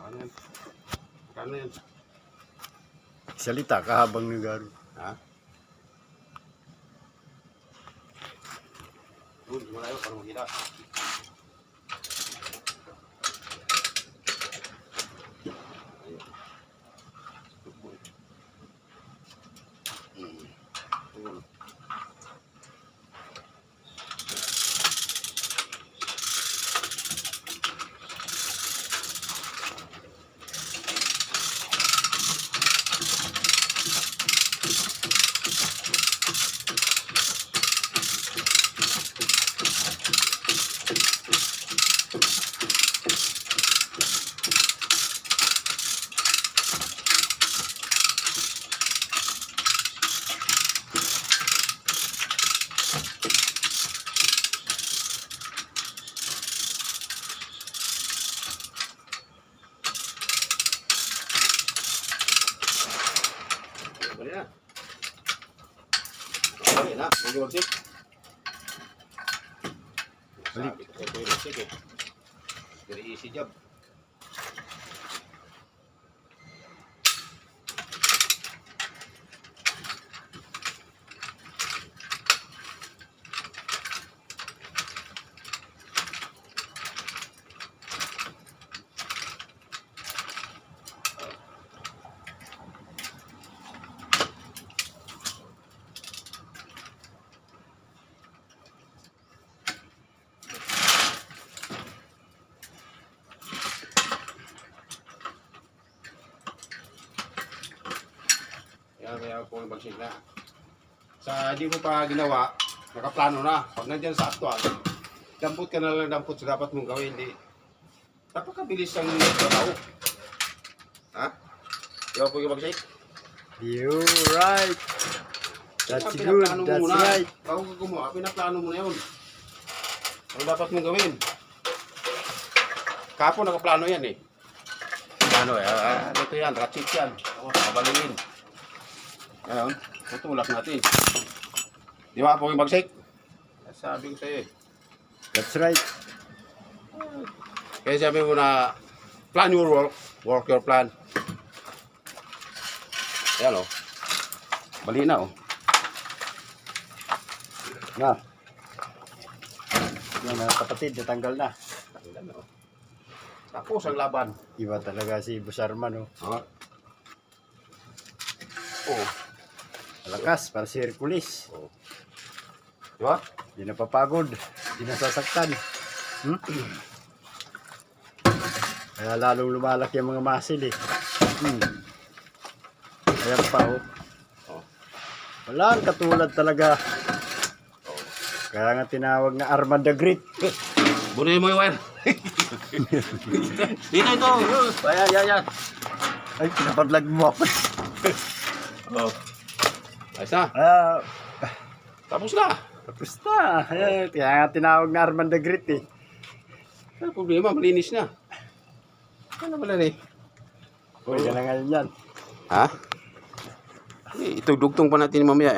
Ano yan? Kano yan? Salita ka habang nagaro. Ha? Doon, malayo para makita. Balik na. Balik na. Mag-iwagsik. Balik. Sabi ko sa'yo, iwagsik eh. Very easy job. Kaya ako yung bagsik na. Sa hindi mo pa ginawa, nakaplano na. Pag nandyan sa aktual, dampot ka na lang dampot sa dapat mong gawin. Hindi. Napakabilis ang trabaho. Ha? Di ba po yung bagsik? You right. That's good. That's right. Bago ka gumawa, pinaplano mo na yun. Ano dapat mong gawin? Kapo nakaplano yan eh. Ano eh, ito yan, ratchet yan. Kabalingin. Ayan, tutulak natin. Di ba po yung bagsik? Sabi ko sa'yo eh. That's right. Kaya sabi mo na, plan your work, work your plan. Ayan o. Bali na o. Na. Yan na kapatid, natanggal na. Tanggal na o. Tapos ang laban. Iba talaga si Boss Arman, oh. Ha? Oo. Malakas, para si Hercules. Oo. Di ba? Hindi napapagod. Hindi nasasaktan. Kaya lalong lumalaki ang mga muscle eh. Ayan pa oh. Oh. Walang katulad talaga. Kaya nga tinawag na Arman the Great. Bunuhin mo yung wire. Ito. Ayan. Ay, pinapadlag mo ako. Oh. Ayos na. Tapos na. Tapos na. Ayan, kaya nga tinawag na Arman the Great eh. Ano problema? Malinis na. Ano pala eh? Uy, na ngayon yan. Ha? Itudugtong pa natin mamaya eh.